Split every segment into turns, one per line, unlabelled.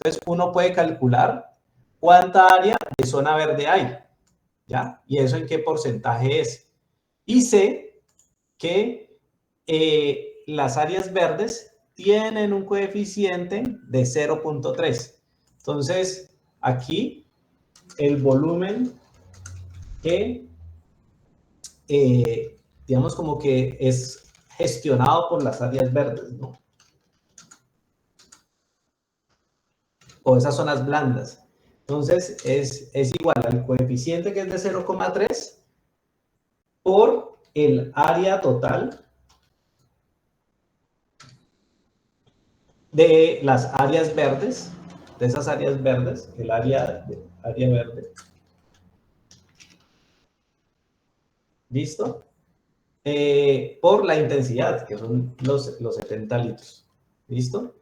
Entonces, uno puede calcular cuánta área de zona verde hay, ¿ya? Y eso en qué porcentaje es. Y sé que las áreas verdes tienen un coeficiente de 0.3. Entonces, aquí el volumen que, digamos, como que es gestionado por las áreas verdes, ¿no? O esas zonas blandas. Entonces, es igual al coeficiente que es de 0,3 por el área total de las áreas verdes, de esas áreas verdes, el área verde. ¿Listo? Por la intensidad, que son los 70 litros. ¿Listo?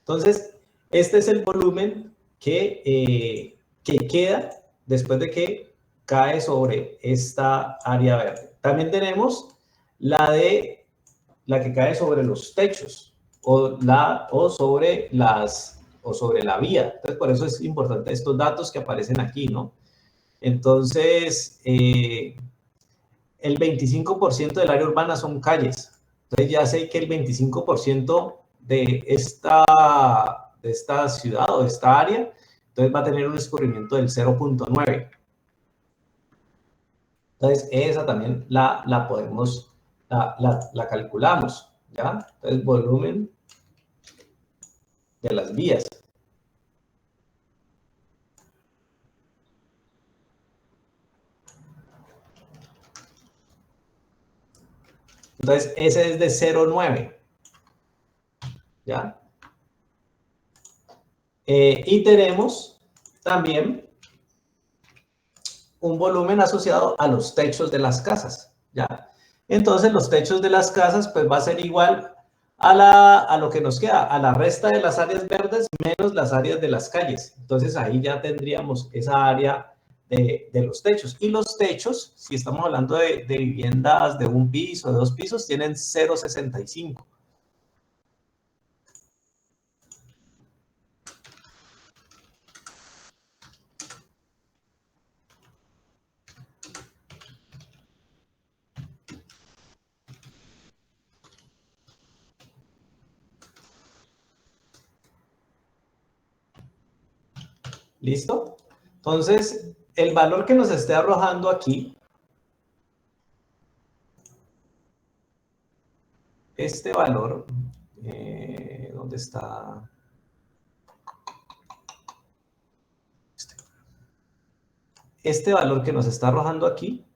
Entonces, este es el volumen que queda después de que cae sobre esta área verde. También tenemos la que cae sobre los techos o sobre la vía. Entonces, por eso es importante estos datos que aparecen aquí, ¿no? Entonces, el 25% del área urbana son calles. Entonces, ya sé que el 25% de esta ciudad o de esta área, entonces va a tener un escurrimiento del 0.9. Entonces, esa también la podemos, la calculamos, ¿ya? Entonces, volumen de las vías. Entonces, ese es de 0.9, ¿ya? Y tenemos también un volumen asociado a los techos de las casas, ¿ya? Entonces, los techos de las casas, pues va a ser igual a lo que nos queda, a la resta de las áreas verdes menos las áreas de las calles. Entonces, ahí ya tendríamos esa área de los techos. Y los techos, si estamos hablando de viviendas de un piso, de 2 pisos, tienen 0.65. ¿Listo? Entonces, el valor que nos esté arrojando aquí, este valor, ¿dónde está? Este valor que nos está arrojando aquí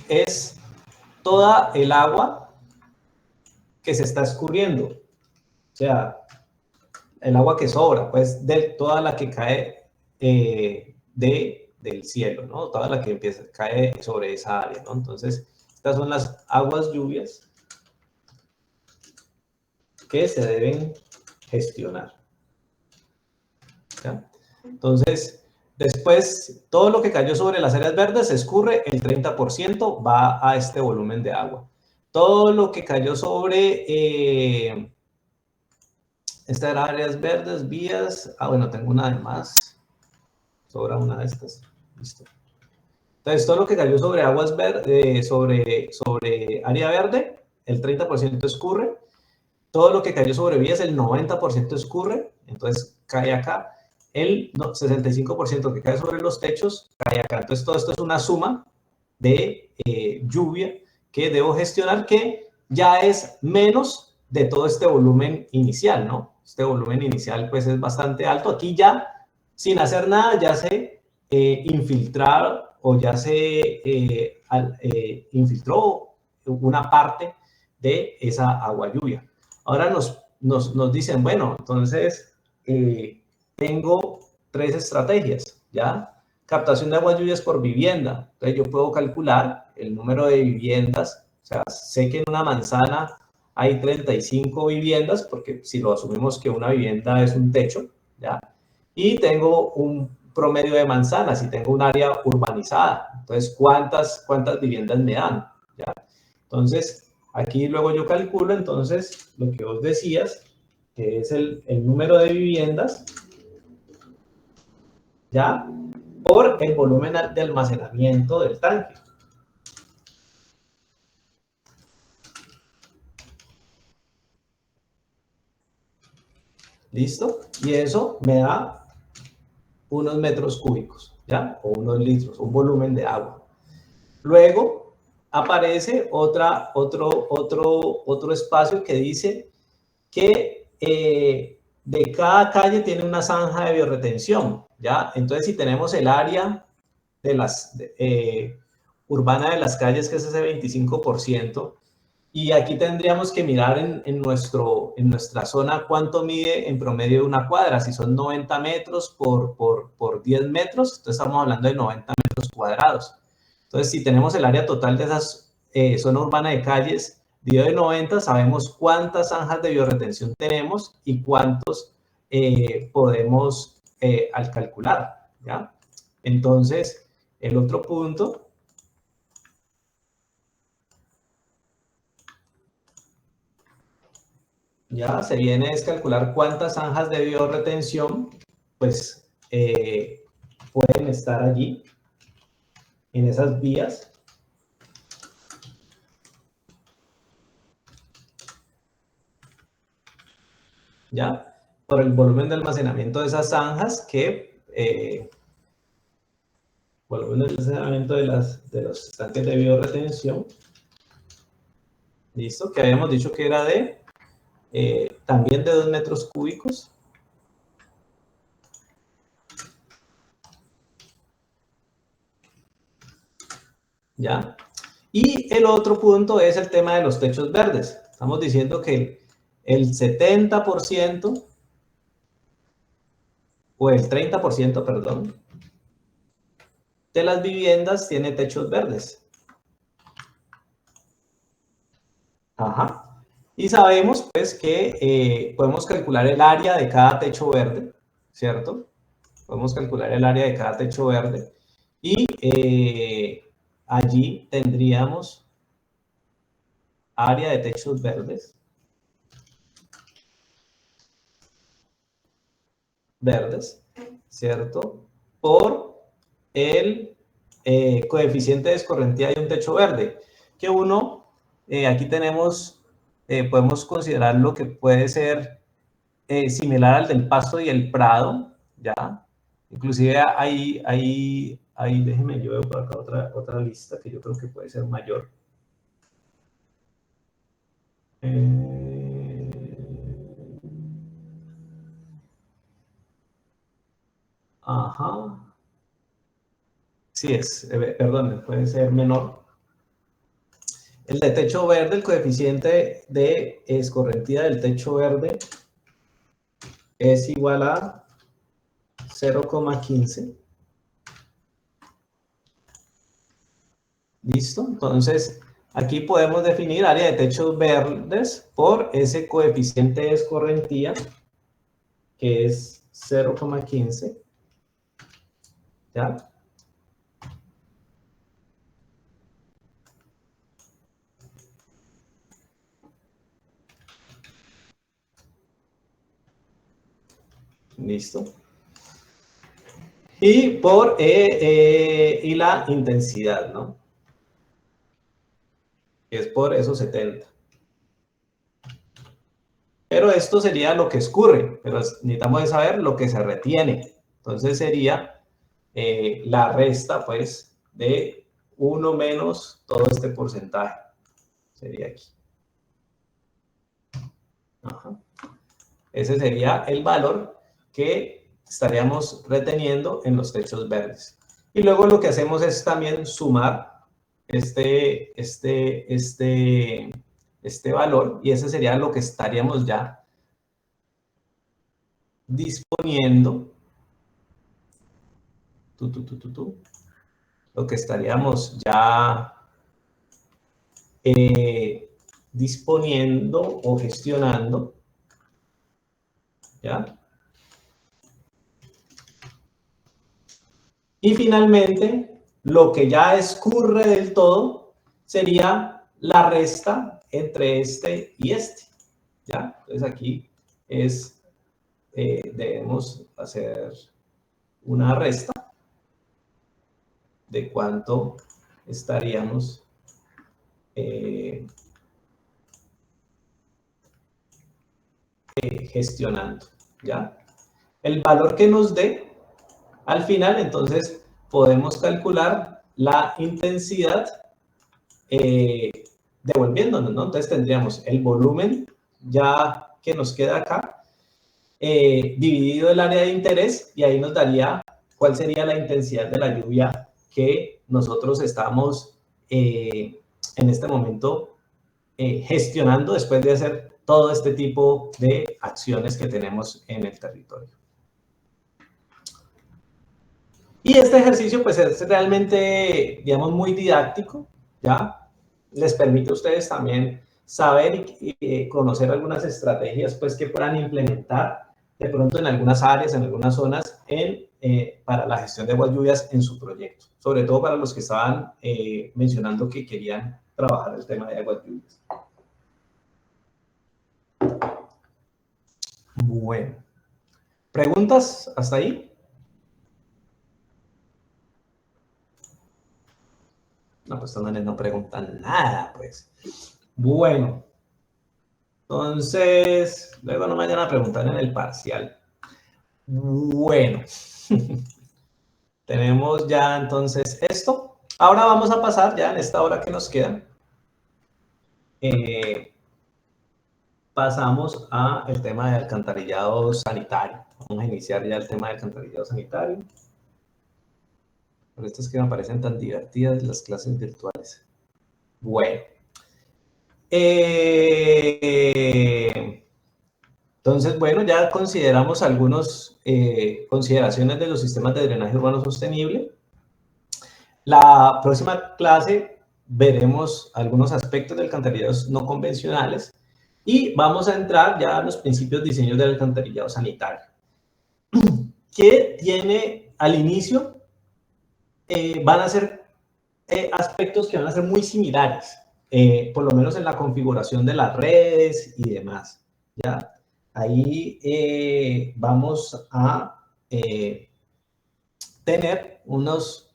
es toda el agua que se está escurriendo. O sea, el agua que sobra, pues, de toda la que cae del cielo, ¿no? Toda la que cae sobre esa área, ¿no? Entonces, estas son las aguas lluvias que se deben gestionar, ¿ya? Entonces, después, todo lo que cayó sobre las áreas verdes se escurre, el 30% va a este volumen de agua. Todo lo que cayó sobre estas áreas verdes, vías, bueno, tengo una de más, sobra una de estas, listo. Entonces, todo lo que cayó sobre aguas verdes, sobre área verde, el 30% escurre. Todo lo que cayó sobre vías, el 90% escurre, entonces cae acá. El 65% que cae sobre los techos cae acá. Entonces, todo esto es una suma de lluvia que debo gestionar, que ya es menos de todo este volumen inicial, ¿no? Este volumen inicial, pues, es bastante alto. Aquí ya, sin hacer nada, ya se infiltraron o ya se infiltró una parte de esa agua lluvia. Ahora nos dicen, bueno, entonces tengo 3 estrategias, ¿ya? Captación de aguas lluvias por vivienda. Entonces yo puedo calcular el número de viviendas. O sea, sé que en una manzana hay 35 viviendas, porque si lo asumimos que una vivienda es un techo, ¿ya? Y tengo un promedio de manzanas y tengo un área urbanizada. Entonces, ¿cuántas viviendas me dan? ¿Ya? Entonces, aquí luego yo calculo, entonces, lo que vos decías, que es el número de viviendas, ¿ya? Por el volumen de almacenamiento del tanque. ¿Listo? Y eso me da unos metros cúbicos, ¿ya? O unos litros, un volumen de agua. Luego aparece otro espacio que dice que de cada calle tiene una zanja de biorretención, ¿ya? Entonces, si tenemos el área de las urbana de las calles, que es ese 25%, y aquí tendríamos que mirar en nuestra zona cuánto mide en promedio una cuadra. Si son 90 metros por 10 metros, entonces estamos hablando de 90 metros cuadrados. Entonces, si tenemos el área total de esas zona urbana de calles, dividido de 90, sabemos cuántas zanjas de biorretención tenemos y cuántos podemos al calcular, ¿ya? Entonces, el otro punto ya se viene es calcular cuántas zanjas de biorretención pues pueden estar allí en esas vías. Ya, por el volumen de almacenamiento de esas zanjas que volumen de almacenamiento de los tanques de biorretención. Listo, que habíamos dicho que era de también de 2 metros cúbicos. ¿Ya? Y el otro punto es el tema de los techos verdes. Estamos diciendo que el 70% o el 30%, perdón, de las viviendas tiene techos verdes. Ajá. Y sabemos pues que podemos calcular el área de cada techo verde, ¿cierto? Podemos calcular el área de cada techo verde y allí tendríamos área de techos verdes, ¿cierto? Por el coeficiente de escorrentía de un techo verde, que uno, aquí tenemos, podemos considerar lo que puede ser similar al del pasto y el prado, ¿ya? Inclusive déjeme, yo veo por acá otra lista que yo creo que puede ser mayor. Ajá. Sí es, perdón, puede ser menor. El de techo verde, el coeficiente de escorrentía del techo verde es igual a 0,15. ¿Listo? Entonces, aquí podemos definir área de techos verdes por ese coeficiente de escorrentía, que es 0,15. ¿Ya? ¿Listo? Y por y la intensidad, ¿no? Que es por esos 70. Pero esto sería lo que escurre, pero necesitamos saber lo que se retiene. Entonces sería la resta, pues, de 1 menos todo este porcentaje. Sería aquí. Ajá. Ese sería el valor que estaríamos reteniendo en los techos verdes. Y luego lo que hacemos es también sumar este valor, y ese sería lo que estaríamos ya disponiendo. Lo que estaríamos ya disponiendo o gestionando, ¿ya? Y finalmente, lo que ya escurre del todo sería la resta entre este y este, ¿ya? Entonces aquí es, debemos hacer una resta de cuánto estaríamos gestionando, ¿ya? El valor que nos dé, al final, entonces, podemos calcular la intensidad devolviéndonos, ¿no? Entonces, tendríamos el volumen ya que nos queda acá, dividido el área de interés, y ahí nos daría cuál sería la intensidad de la lluvia que nosotros estamos en este momento gestionando después de hacer todo este tipo de acciones que tenemos en el territorio. Y este ejercicio pues es realmente, digamos, muy didáctico, ¿ya? Les permite a ustedes también saber y conocer algunas estrategias pues que puedan implementar de pronto en algunas áreas, en algunas zonas, para la gestión de aguas lluvias en su proyecto. Sobre todo para los que estaban mencionando que querían trabajar el tema de aguas lluvias. Bueno. ¿Preguntas hasta ahí? No, pues estos manes no preguntan nada, pues. Bueno. Entonces, luego no me vayan a preguntar en el parcial. Bueno. Tenemos ya entonces esto. Ahora vamos a pasar ya en esta hora que nos queda. Pasamos a el tema de alcantarillado sanitario. Vamos a iniciar ya el tema de alcantarillado sanitario. Por esto es que me parecen tan divertidas las clases virtuales. Bueno. Entonces, bueno, ya consideramos algunas consideraciones de los sistemas de drenaje urbano sostenible. La próxima clase veremos algunos aspectos de alcantarillados no convencionales y vamos a entrar ya a los principios de diseño del alcantarillado sanitario, que tiene al inicio, van a ser aspectos que van a ser muy similares, por lo menos en la configuración de las redes y demás, ¿ya? Ahí vamos a tener unos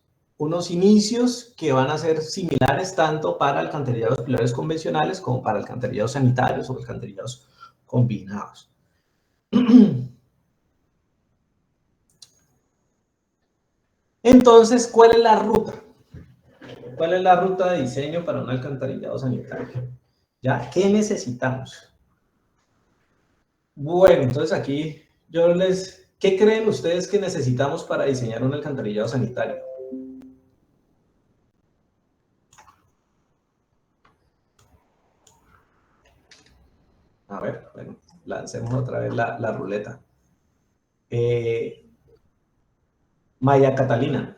inicios que van a ser similares tanto para alcantarillados pilares convencionales como para alcantarillados sanitarios o alcantarillados combinados. Entonces, ¿cuál es la ruta? ¿Cuál es la ruta de diseño para un alcantarillado sanitario? ¿Ya? ¿Qué necesitamos? Bueno, entonces aquí ¿qué creen ustedes que necesitamos para diseñar un alcantarillado sanitario? A ver, bueno, lancemos otra vez la ruleta. Maya Catalina,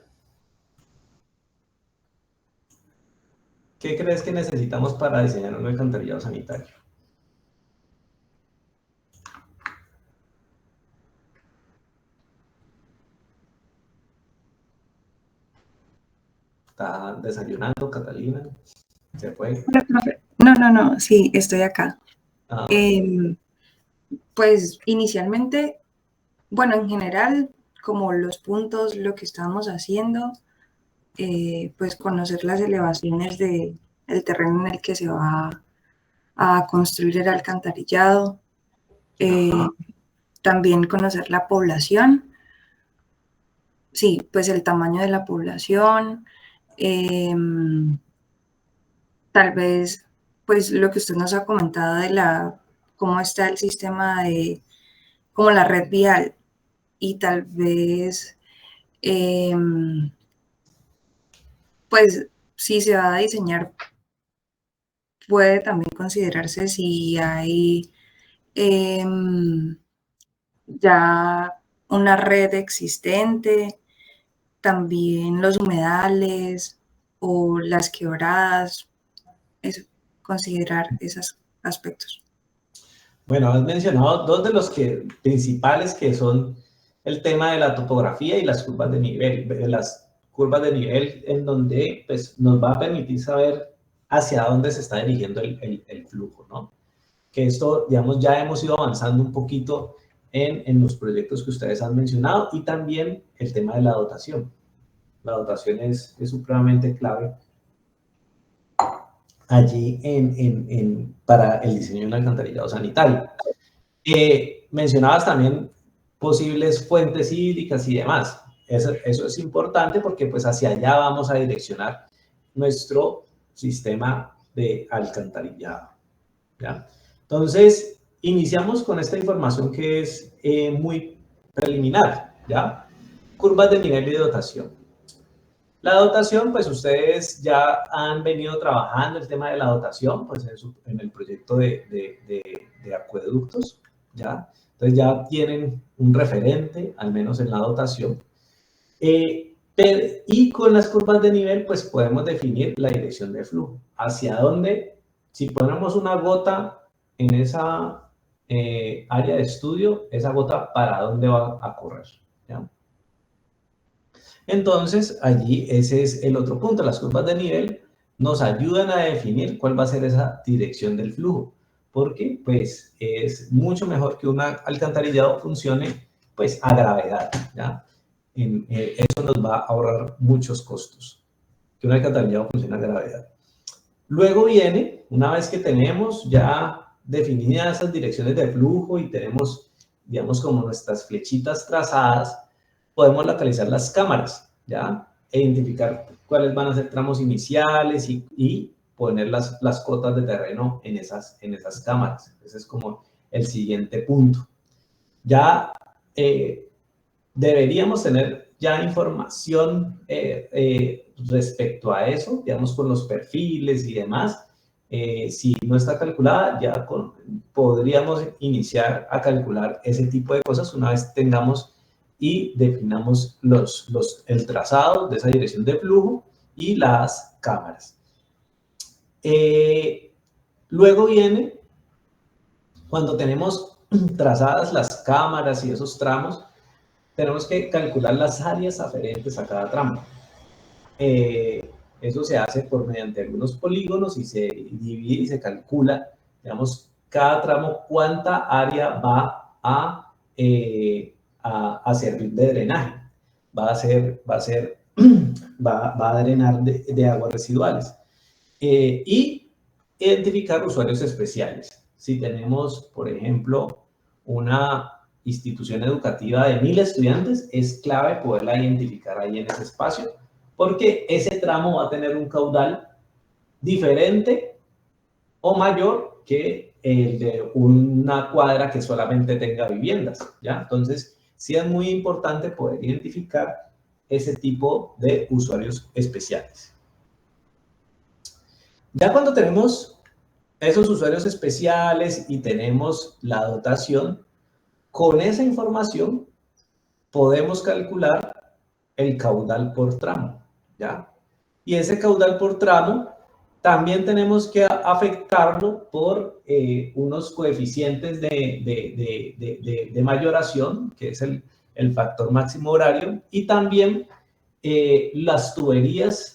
¿qué crees que necesitamos para diseñar un alcantarillado sanitario? ¿Está desayunando, Catalina? ¿Se fue?
No, sí, estoy acá.
Ah.
Pues inicialmente, bueno, en general, como los puntos, lo que estamos haciendo, pues conocer las elevaciones del terreno en el que se va a construir el alcantarillado, también conocer la población, sí, pues el tamaño de la población, tal vez, pues lo que usted nos ha comentado de cómo está el sistema como la red vial, y tal vez, pues si se va a diseñar, puede también considerarse si hay ya una red existente, también los humedales o las quebradas, considerar esos aspectos.
Bueno, has mencionado dos de los principales que son el tema de la topografía y las curvas de nivel. Las curvas de nivel en donde pues, nos va a permitir saber hacia dónde se está dirigiendo el flujo, ¿no? que esto, digamos, ya hemos ido avanzando un poquito en los proyectos que ustedes han mencionado, y también el tema de la dotación. La dotación es supremamente clave allí para el diseño de un alcantarillado sanitario. Mencionabas también posibles fuentes hídricas y demás. Eso es importante porque pues hacia allá vamos a direccionar nuestro sistema de alcantarillado, ¿ya? Entonces, iniciamos con esta información que es muy preliminar, ¿ya? Curvas de nivel y de dotación. La dotación, pues ustedes ya han venido trabajando el tema de la dotación, pues en el proyecto de acueductos, ¿ya? Entonces ya tienen un referente, al menos en la dotación. Y con las curvas de nivel, pues podemos definir la dirección de flujo. Hacia dónde, si ponemos una gota en esa área de estudio, esa gota para dónde va a correr, ¿ya? Entonces, allí ese es el otro punto. Las curvas de nivel nos ayudan a definir cuál va a ser esa dirección del flujo, porque pues es mucho mejor que un alcantarillado funcione pues a gravedad, ¿ya? Eso nos va a ahorrar muchos costos, que un alcantarillado funcione a gravedad. Luego viene, una vez que tenemos ya definidas esas direcciones de flujo y tenemos, digamos, como nuestras flechitas trazadas, podemos localizar las cámaras, ¿ya? E identificar cuáles van a ser tramos iniciales y poner las cotas de terreno en esas cámaras. Ese es como el siguiente punto. Ya deberíamos tener ya información respecto a eso, digamos, con los perfiles y demás. Si no está calculada, ya podríamos iniciar a calcular ese tipo de cosas una vez tengamos y definamos el trazado de esa dirección de flujo y las cámaras. Luego viene, cuando tenemos trazadas las cámaras y esos tramos, tenemos que calcular las áreas aferentes a cada tramo. Eso se hace mediante algunos polígonos y se divide y se calcula, digamos, cada tramo cuánta área va a servir de drenaje. Va a drenar de aguas residuales. Y identificar usuarios especiales. Si tenemos, por ejemplo, una institución educativa de 1000 estudiantes, es clave poderla identificar ahí en ese espacio, porque ese tramo va a tener un caudal diferente o mayor que el de una cuadra que solamente tenga viviendas, ¿ya? Entonces, sí es muy importante poder identificar ese tipo de usuarios especiales. Ya cuando tenemos esos usuarios especiales y tenemos la dotación, con esa información podemos calcular el caudal por tramo, ¿ya? Y ese caudal por tramo también tenemos que afectarlo por unos coeficientes de mayoración, que es el factor máximo horario, y también las tuberías.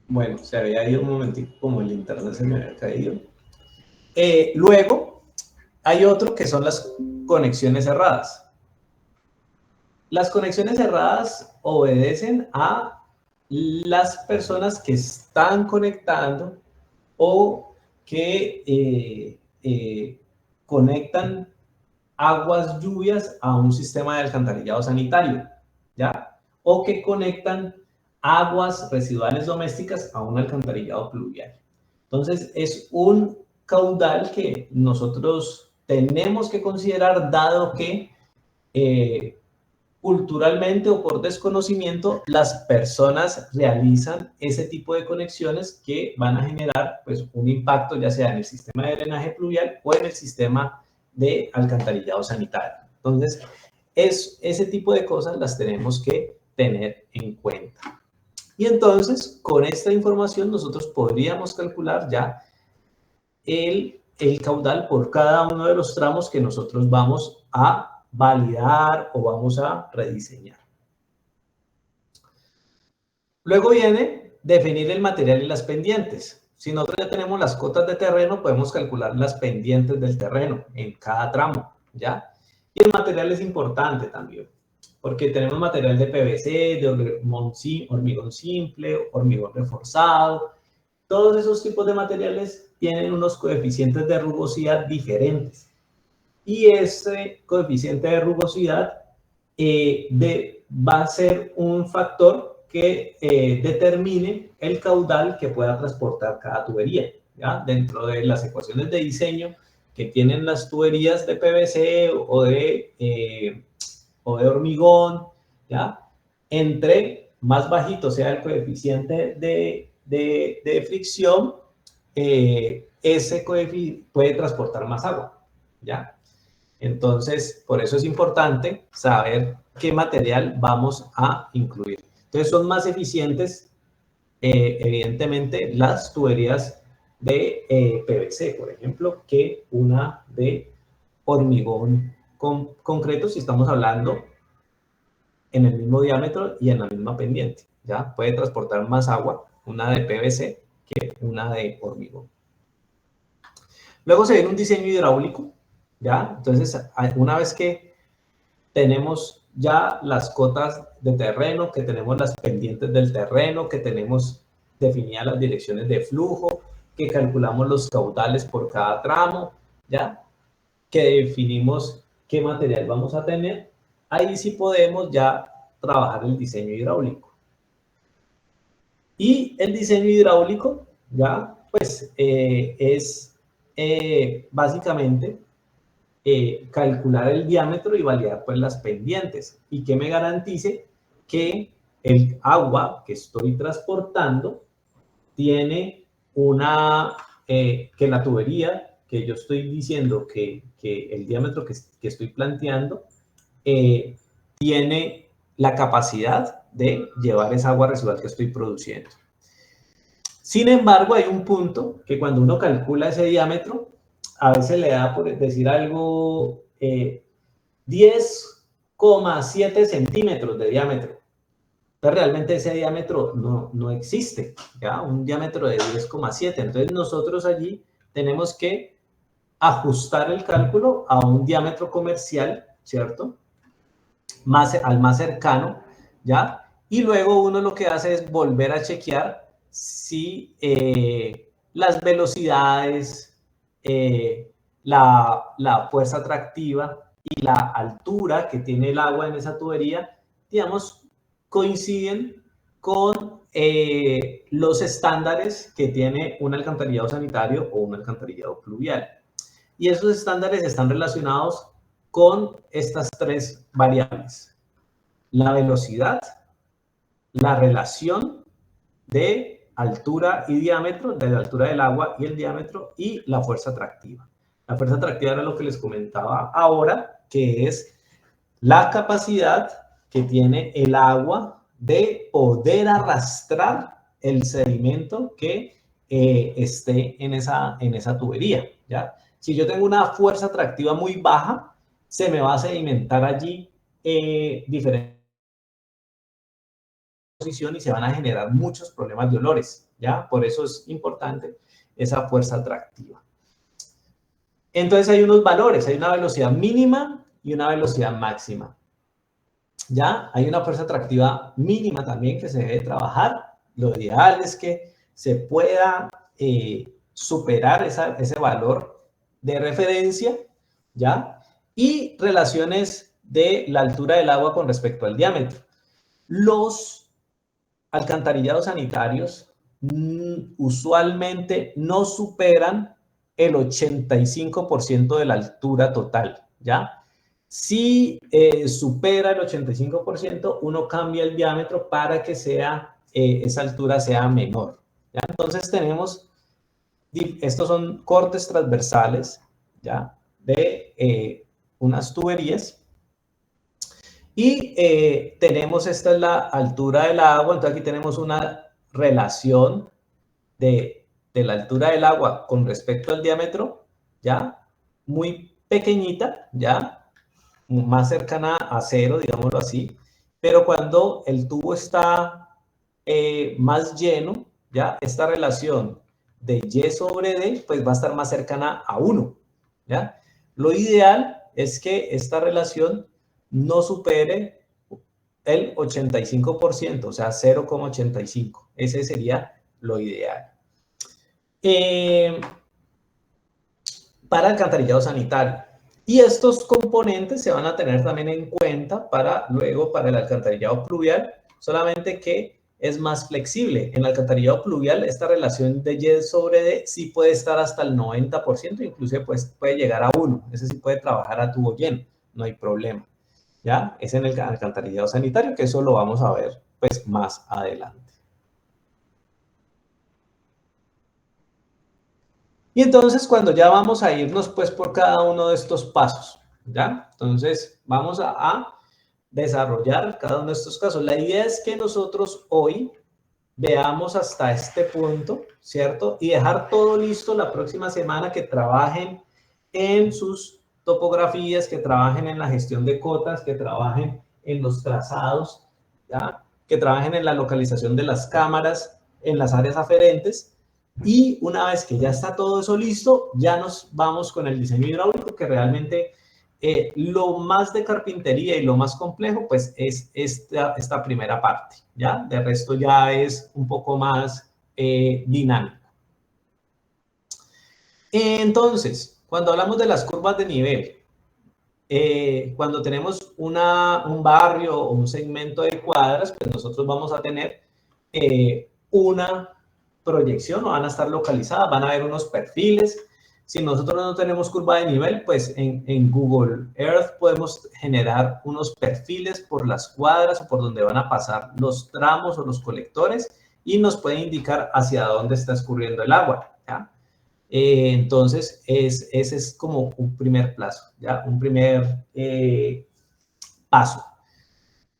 Bueno, se había ido un momentito, como el internet se me había caído. Luego, hay otro que son las conexiones cerradas. Las conexiones cerradas obedecen a las personas que están conectando o que conectan aguas lluvias a un sistema de alcantarillado sanitario, ¿ya? O que conectan aguas residuales domésticas a un alcantarillado pluvial. Entonces, es un caudal que nosotros tenemos que considerar, dado que culturalmente o por desconocimiento, las personas realizan ese tipo de conexiones que van a generar pues, un impacto ya sea en el sistema de drenaje pluvial o en el sistema de alcantarillado sanitario. Entonces, ese tipo de cosas las tenemos que tener en cuenta. Y entonces, con esta información, nosotros podríamos calcular ya el caudal por cada uno de los tramos que nosotros vamos a validar o vamos a rediseñar. Luego viene definir el material y las pendientes. Si nosotros ya tenemos las cotas de terreno, podemos calcular las pendientes del terreno en cada tramo, ¿ya? Y el material es importante también, porque tenemos material de PVC, de hormigón simple, hormigón reforzado. Todos esos tipos de materiales tienen unos coeficientes de rugosidad diferentes. Y ese coeficiente de rugosidad va a ser un factor que determine el caudal que pueda transportar cada tubería, ¿ya? Dentro de las ecuaciones de diseño que tienen las tuberías de PVC o de hormigón, ¿ya? Entre más bajito sea el coeficiente de fricción, ese coeficiente puede transportar más agua, ¿ya? Entonces, por eso es importante saber qué material vamos a incluir. Entonces, son más eficientes, evidentemente, las tuberías de PVC, por ejemplo, que una de hormigón concreto, si estamos hablando en el mismo diámetro y en la misma pendiente. ¿Ya? Puede transportar más agua una de PVC que una de hormigón. Luego se viene un diseño hidráulico, ¿ya? Entonces, una vez que tenemos ya las cotas de terreno, que tenemos las pendientes del terreno, que tenemos definidas las direcciones de flujo, que calculamos los caudales por cada tramo, ¿ya? Que definimos qué material vamos a tener, ahí sí podemos ya trabajar el diseño hidráulico. Y el diseño hidráulico, ya, pues, es básicamente calcular el diámetro y validar pues las pendientes y que me garantice que el agua que estoy transportando tiene que la tubería que yo estoy diciendo que el diámetro que estoy planteando tiene la capacidad de llevar esa agua residual que estoy produciendo. Sin embargo, hay un punto que cuando uno calcula ese diámetro, a veces le da por decir algo 10,7 centímetros de diámetro. Pero realmente ese diámetro no existe, ¿ya? Un diámetro de 10,7. Entonces nosotros allí tenemos que ajustar el cálculo a un diámetro comercial, ¿cierto? Al más cercano, ¿ya? Y luego uno lo que hace es volver a chequear si las velocidades, la fuerza atractiva y la altura que tiene el agua en esa tubería, digamos, coinciden con los estándares que tiene un alcantarillado sanitario o un alcantarillado pluvial. Y esos estándares están relacionados con estas tres variables: la velocidad, la relación de altura y diámetro, de la altura del agua y el diámetro, y la fuerza atractiva. La fuerza atractiva era lo que les comentaba ahora, que es la capacidad que tiene el agua de poder arrastrar el sedimento que esté en esa tubería, ¿ya? Si yo tengo una fuerza atractiva muy baja, se me va a sedimentar allí diferentes posiciones y se van a generar muchos problemas de olores, ¿ya? Por eso es importante esa fuerza atractiva. Entonces hay unos valores, hay una velocidad mínima y una velocidad máxima. ¿Ya? Hay una fuerza atractiva mínima también que se debe trabajar. Lo ideal es que se pueda superar ese valor de referencia, ¿ya? Y relaciones de la altura del agua con respecto al diámetro. Los alcantarillados sanitarios usualmente no superan el 85% de la altura total, ¿ya? Si supera el 85%, uno cambia el diámetro para que esa altura sea menor. ¿Ya? Entonces tenemos, estos son cortes transversales, ¿ya? De unas tuberías. Y tenemos, esta es la altura del agua, entonces aquí tenemos una relación de la altura del agua con respecto al diámetro, ¿ya? Muy pequeñita, ¿ya? Más cercana a cero, digámoslo así, pero cuando el tubo está más lleno, ¿ya? Esta relación de Y sobre D, pues va a estar más cercana a 1, ¿ya? Lo ideal es que esta relación no supere el 85%, o sea, 0,85. Ese sería lo ideal. Para alcantarillado sanitario. Y estos componentes se van a tener también en cuenta luego para el alcantarillado pluvial, solamente que es más flexible. En el alcantarillado pluvial, esta relación de Y sobre D sí puede estar hasta el 90%, incluso pues, puede llegar a 1. Ese sí puede trabajar a tubo lleno, no hay problema. ¿Ya? Es en el alcantarillado sanitario, que eso lo vamos a ver pues, más adelante. Y entonces, cuando ya vamos a irnos pues por cada uno de estos pasos, ¿ya? Entonces, vamos a desarrollar cada uno de estos casos. La idea es que nosotros hoy veamos hasta este punto, ¿cierto? Y dejar todo listo la próxima semana, que trabajen en sus topografías, que trabajen en la gestión de cotas, que trabajen en los trazados, ¿ya? Que trabajen en la localización de las cámaras, en las áreas aferentes. Y una vez que ya está todo eso listo, ya nos vamos con el diseño hidráulico, que realmente lo más de carpintería y lo más complejo, pues es esta primera parte, ¿ya? De resto ya es un poco más dinámico. Entonces, cuando hablamos de las curvas de nivel, cuando tenemos un barrio o un segmento de cuadras, pues nosotros vamos a tener una proyección, o van a estar localizadas, van a haber unos perfiles. Si nosotros no tenemos curva de nivel, pues en Google Earth podemos generar unos perfiles por las cuadras o por donde van a pasar los tramos o los colectores, y nos puede indicar hacia dónde está escurriendo el agua, ¿ya? Entonces, ese es como un primer plazo, ¿ya? Un primer paso.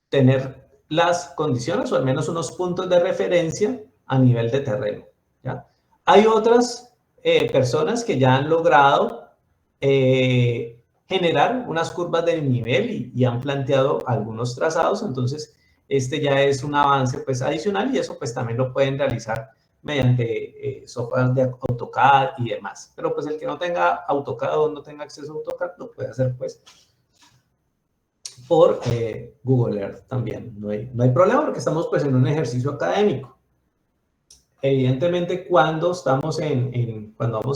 Tener las condiciones, o al menos unos puntos de referencia a nivel de terreno, ¿ya? Hay otras personas que ya han logrado generar unas curvas de nivel y han planteado algunos trazados. Entonces, este ya es un avance pues adicional, y eso pues también lo pueden realizar mediante software de AutoCAD y demás. Pero pues el que no tenga AutoCAD o no tenga acceso a AutoCAD lo puede hacer pues por Google Earth también. No hay problema, porque estamos pues en un ejercicio académico. Evidentemente, cuando vamos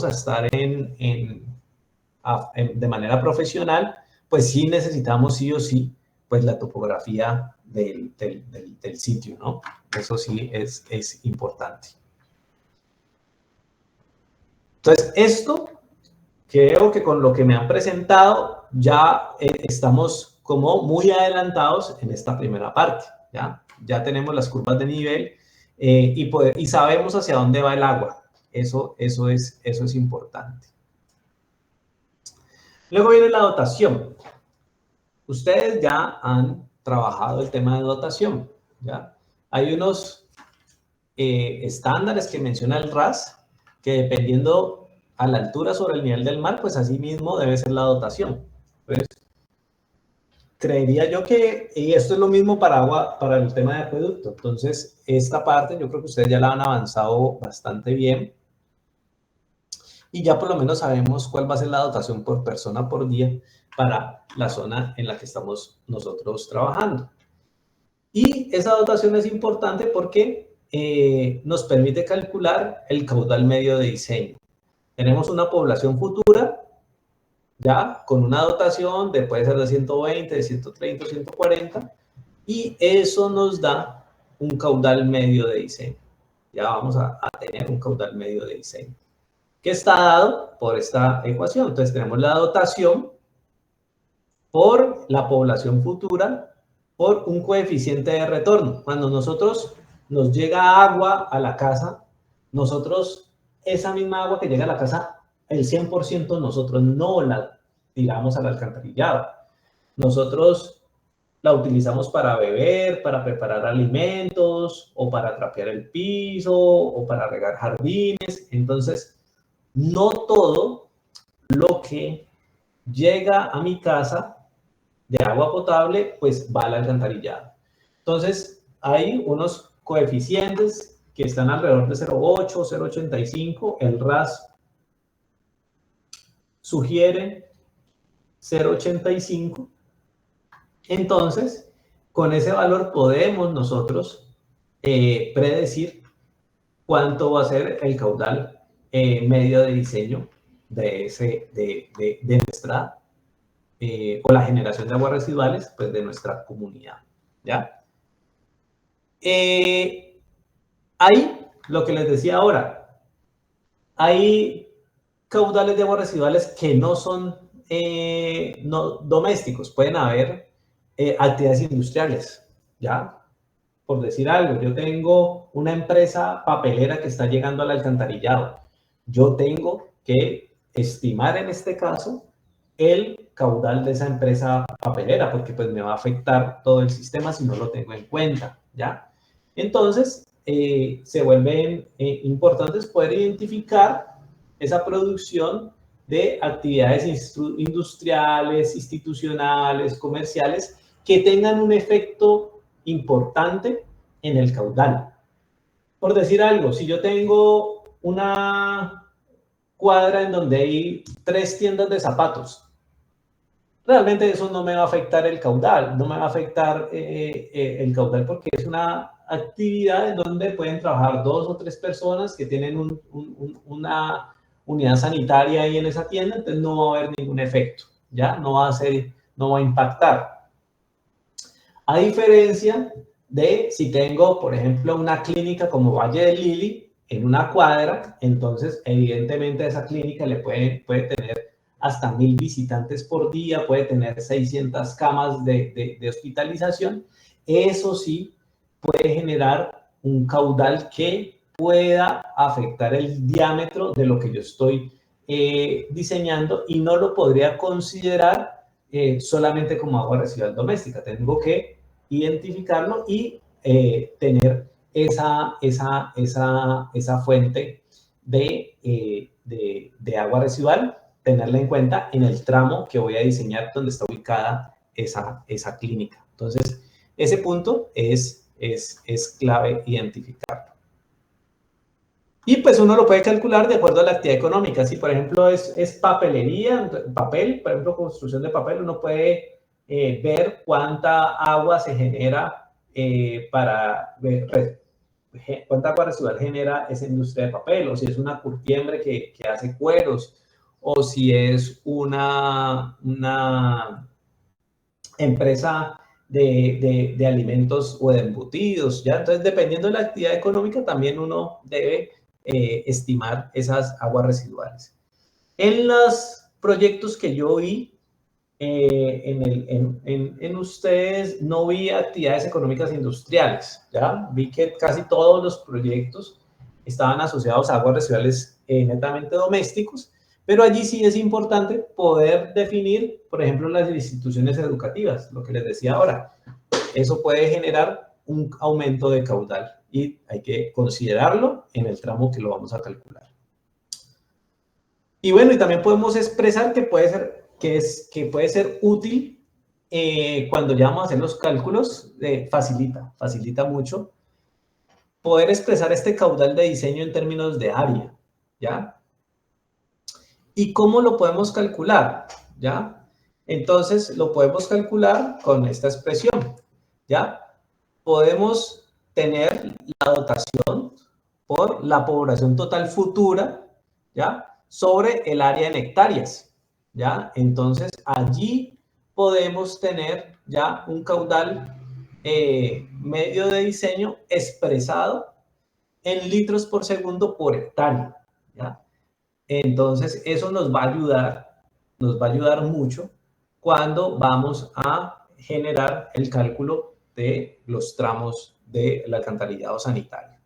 a estar de manera profesional, pues sí necesitamos sí o sí pues la topografía del sitio, ¿no? Eso sí es importante. Entonces, esto creo que con lo que me han presentado ya estamos como muy adelantados en esta primera parte, ¿ya? Ya tenemos las curvas de nivel y sabemos hacia dónde va el agua. Eso es importante. Luego viene la dotación. Ustedes ya han trabajado el tema de dotación, ¿ya? Hay unos estándares que menciona el RAS, que dependiendo a la altura sobre el nivel del mar, pues así mismo debe ser la dotación. Pues, creería yo que, y esto es lo mismo para agua, para el tema de acueducto. Entonces, esta parte yo creo que ustedes ya la han avanzado bastante bien. Y ya por lo menos sabemos cuál va a ser la dotación por persona por día para la zona en la que estamos nosotros trabajando. Y esa dotación es importante porque nos permite calcular el caudal medio de diseño. Tenemos una población futura, ya, con una dotación puede ser de 120, de 130, 140, y eso nos da un caudal medio de diseño. Ya vamos a tener un caudal medio de diseño, que está dado por esta ecuación. Entonces tenemos la dotación por la población futura, por un coeficiente de retorno. Cuando nosotros nos llega agua a la casa, nosotros, esa misma agua que llega a la casa, el 100% nosotros no la tiramos al alcantarillado. Nosotros la utilizamos para beber, para preparar alimentos, o para trapear el piso, o para regar jardines. Entonces, no todo lo que llega a mi casa de agua potable, pues va al alcantarillado. Entonces, hay unos coeficientes que están alrededor de 0,8, 0,85. El RAS sugiere 0,85. Entonces, con ese valor podemos nosotros predecir cuánto va a ser el caudal medio de diseño de nuestra, o la generación de aguas residuales, pues de nuestra comunidad, ¿ya? Hay, lo que les decía ahora, hay caudales de aguas residuales que no son no domésticos, pueden haber actividades industriales, ¿ya? Por decir algo, yo tengo una empresa papelera que está llegando al alcantarillado. Yo tengo que estimar en este caso el caudal de esa empresa papelera, porque pues me va a afectar todo el sistema si no lo tengo en cuenta, ¿ya? Entonces, se vuelven importantes poder identificar esa producción de actividades industriales, institucionales, comerciales, que tengan un efecto importante en el caudal. Por decir algo, si yo tengo una cuadra en donde hay 3 tiendas de zapatos, realmente eso no me va a afectar el caudal, no me va a afectar el caudal, porque es una actividad en donde pueden trabajar 2 o 3 personas que tienen una unidad sanitaria ahí en esa tienda, entonces no va a haber ningún efecto, ¿ya? No va a impactar. A diferencia de si tengo, por ejemplo, una clínica como Valle del Lili en una cuadra, entonces evidentemente a esa clínica le puede tener hasta 1000 visitantes por día, puede tener 600 camas de hospitalización. Eso sí puede generar un caudal que pueda afectar el diámetro de lo que yo estoy diseñando, y no lo podría considerar solamente como agua residual doméstica. Tengo que identificarlo y tener esa fuente de agua residual, tenerla en cuenta en el tramo que voy a diseñar donde está ubicada esa clínica. Entonces, ese punto es clave identificarlo. Y pues uno lo puede calcular de acuerdo a la actividad económica. Si, por ejemplo, es papelería, papel, por ejemplo, construcción de papel, uno puede ver cuánta agua se genera cuánta agua residual genera esa industria de papel, o si es una curtiembre que hace cueros, o si es una empresa de alimentos o de embutidos, ¿ya? Entonces, dependiendo de la actividad económica, también uno debe estimar esas aguas residuales. En los proyectos que yo vi, en ustedes no vi actividades económicas industriales, ¿ya? Vi que casi todos los proyectos estaban asociados a aguas residuales netamente domésticos, pero allí sí es importante poder definir, por ejemplo, las instituciones educativas, lo que les decía ahora. Eso puede generar un aumento de caudal y hay que considerarlo en el tramo que lo vamos a calcular. Y bueno, y también podemos expresar que puede ser útil cuando ya vamos a hacer los cálculos, facilita mucho poder expresar este caudal de diseño en términos de área, ¿ya? ¿Y cómo lo podemos calcular? ¿Ya? Entonces, lo podemos calcular con esta expresión, ¿ya? Podemos tener la dotación por la población total futura, ¿ya? Sobre el área en hectáreas, ¿ya? Entonces, allí podemos tener ya un caudal medio de diseño expresado en litros por segundo por hectárea, ¿ya? Entonces, eso nos va a ayudar mucho cuando vamos a generar el cálculo de los tramos del alcantarillado sanitario.